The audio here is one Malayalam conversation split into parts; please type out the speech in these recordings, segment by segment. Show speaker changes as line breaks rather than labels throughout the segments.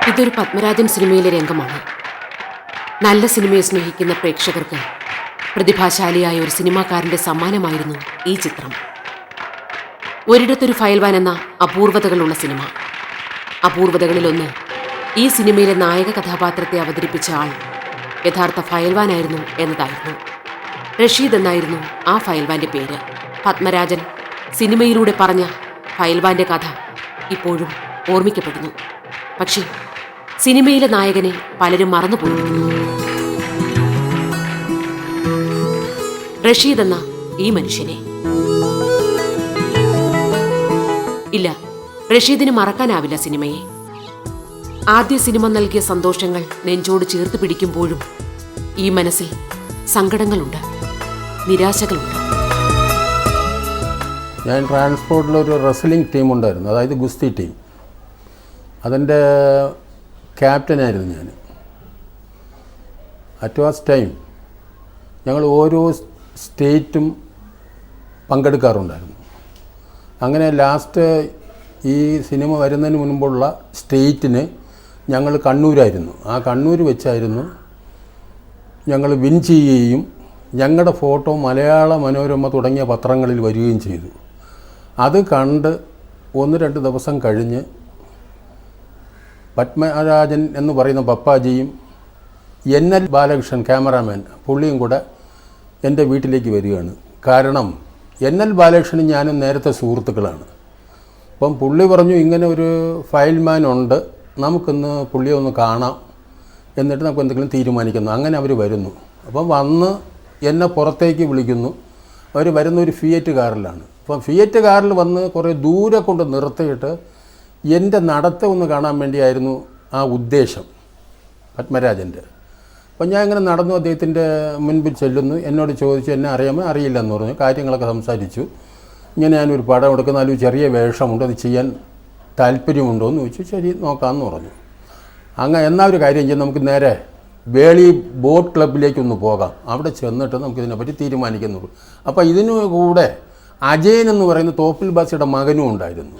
ഇതൊരു പത്മരാജൻ സിനിമയിലെ രംഗമാണ്. നല്ല സിനിമയെ സ്നേഹിക്കുന്ന പ്രേക്ഷകർക്ക് പ്രതിഭാശാലിയായ ഒരു സിനിമാക്കാരൻ്റെ സമ്മാനമായിരുന്നു ഈ ചിത്രം. ഒരിടത്തൊരു ഫയൽവാൻ എന്ന അപൂർവതകളുള്ള സിനിമ. അപൂർവതകളിലൊന്ന്, ഈ സിനിമയിലെ നായക കഥാപാത്രത്തെ അവതരിപ്പിച്ച ആൾ യഥാർത്ഥ ഫയൽവാനായിരുന്നു എന്നതായിരുന്നു. റഷീദ് എന്നായിരുന്നു ആ ഫയൽവാന്റെ പേര്. പത്മരാജൻ സിനിമയിലൂടെ പറഞ്ഞ ഫയൽവാന്റെ കഥ ഇപ്പോഴും ഓർമ്മിക്കപ്പെടുന്നു. പക്ഷേ സിനിമയിലെ നായകനെ പലരും മറന്നുപോയിരിക്കുന്നു. റഷീദ് എന്ന ഈ മനുഷ്യനെ ഇല്ല, റഷീദിന് മറക്കാനാവില്ല സിനിമയെ. ആദ്യ സിനിമ നൽകിയ സന്തോഷങ്ങൾ നെഞ്ചോട് ചേർത്ത് പിടിക്കുമ്പോഴും ഈ മനസ്സിൽ സങ്കടങ്ങളുണ്ട്, നിരാശകളുണ്ട്.
ഞാൻ ട്രാൻസ്പോർട്ടിലൊരു റെസ്ലിംഗ് ടീം ഉണ്ടായിരുന്നു, അതായത് ഗുസ്തി ടീം. അതിൻ്റെ ക്യാപ്റ്റനായിരുന്നു ഞാൻ. അറ്റ് വാസ് ടൈം ഞങ്ങൾ ഓരോ സ്റ്റേറ്റും പങ്കെടുക്കാറുണ്ടായിരുന്നു. അങ്ങനെ ലാസ്റ്റ് ഈ സിനിമ വരുന്നതിന് മുൻപുള്ള സ്റ്റേറ്റിന് ഞങ്ങൾ കണ്ണൂരായിരുന്നു. ആ കണ്ണൂർ വെച്ചായിരുന്നു ഞങ്ങൾ വിൻ ചെയ്യുകയും ഞങ്ങളുടെ ഫോട്ടോ മലയാള മനോരമ തുടങ്ങിയ പത്രങ്ങളിൽ വരികയും ചെയ്തു. അത് കണ്ട് 1-2 ദിവസം കഴിഞ്ഞ് പത്മരാജൻ എന്ന് പറയുന്ന പപ്പാജിയും NL ബാലകൃഷ്ണൻ ക്യാമറാമാൻ പുള്ളിയും കൂടെ എൻ്റെ വീട്ടിലേക്ക് വരികയാണ്. കാരണം NL ബാലകൃഷ്ണനും ഞാനും നേരത്തെ സുഹൃത്തുക്കളാണ്. അപ്പം പുള്ളി പറഞ്ഞു, ഇങ്ങനെ ഒരു ഫയൽമാൻ ഉണ്ട്, നമുക്കൊന്ന് പുള്ളിയെ ഒന്ന് കാണാം, എന്നിട്ട് നമുക്ക് എന്തെങ്കിലും തീരുമാനിക്കുന്നു. അങ്ങനെ അവർ വരുന്നു. അപ്പം വന്ന് എന്നെ പുറത്തേക്ക് വിളിക്കുന്നു. അവർ വരുന്ന ഒരു ഫിയറ്റ് കാറിലാണ്. അപ്പം ഫിയറ്റ് കാറിൽ വന്ന് കുറേ ദൂരെ കൊണ്ട് നിർത്തിയിട്ട് എൻ്റെ നടത്തം ഒന്ന് കാണാൻ വേണ്ടിയായിരുന്നു ആ ഉദ്ദേശം പത്മരാജൻ്റെ. അപ്പം ഞാൻ ഇങ്ങനെ നടന്നു, അദ്ദേഹത്തിൻ്റെ മുൻപിൽ ചെല്ലുന്നു. എന്നോട് ചോദിച്ചു, എന്നെ അറിയാമോ? അറിയില്ല എന്ന് പറഞ്ഞു. കാര്യങ്ങളൊക്കെ സംസാരിച്ചു. ഇങ്ങനെ ഞാനൊരു പടം എടുക്കുന്ന ഒരു ചെറിയ വേഷമുണ്ട്, അത് ചെയ്യാൻ താല്പര്യമുണ്ടോ എന്ന് ചോദിച്ചു. ശരി, നോക്കാമെന്ന് പറഞ്ഞു. അങ്ങനെ എന്നാൽ ഒരു കാര്യം ചെയ്യാം, നമുക്ക് നേരെ വേളി ബോട്ട് ക്ലബിലേക്കൊന്ന് പോകാം, അവിടെ ചെന്നിട്ട് നമുക്കിതിനെപ്പറ്റി തീരുമാനിക്കുന്നുള്ളൂ. അപ്പോൾ ഇതിനു കൂടെ അജയൻ എന്ന് പറയുന്ന തോപ്പിൽ ബാസിയുടെ മകനും ഉണ്ടായിരുന്നു.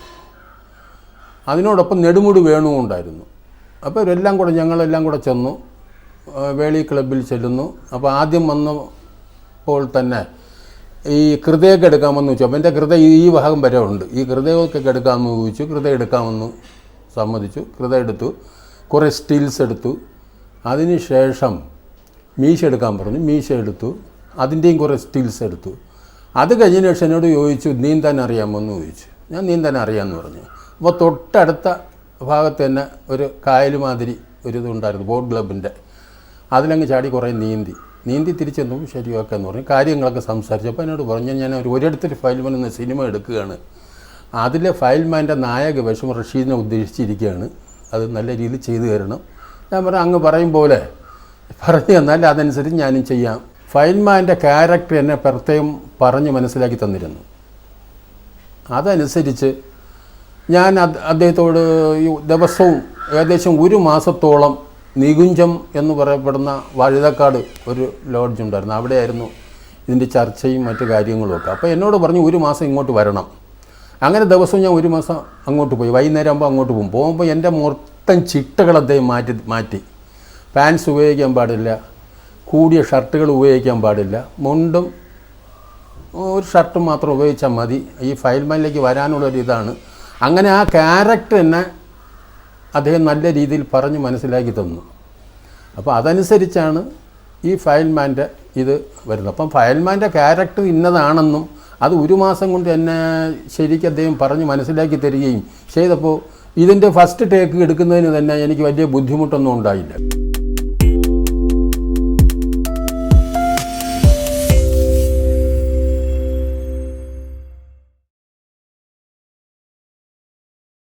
അതിനോടൊപ്പം നെടുമുടി വേണുവും ഉണ്ടായിരുന്നു. അപ്പോൾ ഇവരെല്ലാം കൂടെ ഞങ്ങളെല്ലാം കൂടെ ചെന്നു, വേളി ക്ലബിൽ ചെല്ലുന്നു. അപ്പോൾ ആദ്യം വന്നപ്പോൾ തന്നെ ഈ ഹൃദയമൊക്കെ എടുക്കാമെന്ന് ചോദിച്ചു. അപ്പോൾ എൻ്റെ ഹൃദയം ഈ ഭാഗം വരെ ഉണ്ട്, ഈ ഹൃദയമൊക്കെ എടുക്കാമെന്ന് ചോദിച്ചു. ഹൃദയം എടുക്കാമെന്ന് സമ്മതിച്ചു. ഹൃദയം എടുത്തു. കുറേ സ്റ്റിൽസ് എടുത്തു. അതിന് ശേഷം മീശ എടുക്കാൻ പറഞ്ഞു. മീശ എടുത്തു. അതിൻ്റെയും കുറേ സ്റ്റിൽസ് എടുത്തു. അത് കഴിഞ്ഞതിന് ശേഷം എന്നോട് ചോദിച്ചു, നീന്താൻ അറിയാമോ എന്ന് ചോദിച്ചു. ഞാൻ നീന്താൻ അറിയാമെന്ന് പറഞ്ഞു. അപ്പോൾ തൊട്ടടുത്ത ഭാഗത്ത് തന്നെ ഒരു കായൽ മാതിരി ഒരു ഇതുണ്ടായിരുന്നു, ബോട്ട് ക്ലബിൻ്റെ. അതിലങ്ങ് ചാടി കുറേ നീന്തി തിരിച്ചെന്നു. ശരിയൊക്കെ എന്ന് പറഞ്ഞു. കാര്യങ്ങളൊക്കെ സംസാരിച്ചപ്പോൾ എന്നോട് പറഞ്ഞു, ഞാൻ ഒരിടത്തൊരു ഫയൽമാൻ എന്ന സിനിമ എടുക്കുകയാണ്, അതിലെ ഫയൽമാൻ്റെ നായക വേഷം റഷീദിനെ ഉദ്ദേശിച്ചിരിക്കുകയാണ്, അത് നല്ല രീതിയിൽ ചെയ്തു തരണം. ഞാൻ പറഞ്ഞു, അങ്ങ് പറയും പോലെ പറഞ്ഞു തന്നാൽ അതനുസരിച്ച് ഞാനും ചെയ്യാം. ഫയൽമാൻ്റെ ക്യാരക്ടർ എന്നെ പ്രത്യേകം പറഞ്ഞ് മനസ്സിലാക്കി തന്നിരുന്നു. അതനുസരിച്ച് ഞാൻ അദ്ദേഹത്തോട് ദിവസവും ഏകദേശം 1 മാസത്തോളം നികുഞ്ചം എന്ന് പറയപ്പെടുന്ന വഴുതക്കാട് ഒരു ലോഡ്ജ് ഉണ്ടായിരുന്നു, അവിടെയായിരുന്നു ഇതിൻ്റെ ചർച്ചയും മറ്റു കാര്യങ്ങളുമൊക്കെ. അപ്പോൾ എന്നോട് പറഞ്ഞു 1 മാസം ഇങ്ങോട്ട് വരണം. അങ്ങനെ ദിവസവും ഞാൻ 1 മാസം അങ്ങോട്ട് പോയി. വൈകുന്നേരം ആകുമ്പോൾ അങ്ങോട്ട് പോകുമ്പോൾ എൻ്റെ മൊത്തം ചിട്ടകൾ അദ്ദേഹം മാറ്റി. പാൻസ് ഉപയോഗിക്കാൻ പാടില്ല, കൂടിയ ഷർട്ടുകൾ ഉപയോഗിക്കാൻ പാടില്ല, മുണ്ടും ഒരു ഷർട്ടും മാത്രം ഉപയോഗിച്ചാൽ മതി. ഈ ഫയൽമാനിലേക്ക് വരാനുള്ളൊരിതാണ്. അങ്ങനെ ആ ക്യാരക്ടർ എന്നെ അദ്ദേഹം നല്ല രീതിയിൽ പറഞ്ഞ് മനസ്സിലാക്കി തന്നു. അപ്പോൾ അതനുസരിച്ചാണ് ഈ ഫയൽമാൻ്റെ ഇത് വരുന്നത്. അപ്പം ഫയൽമാൻ്റെ ക്യാരക്ടർ ഇന്നതാണെന്നും അത് 1 മാസം കൊണ്ട് എന്നെ ശരിക്കും അദ്ദേഹം പറഞ്ഞ് മനസ്സിലാക്കി തരികയും ചെയ്തപ്പോൾ ഇതിൻ്റെ ഫസ്റ്റ് ടേക്ക് എടുക്കുന്നതിന് തന്നെ എനിക്ക് വലിയ ബുദ്ധിമുട്ടൊന്നും ഉണ്ടായില്ല.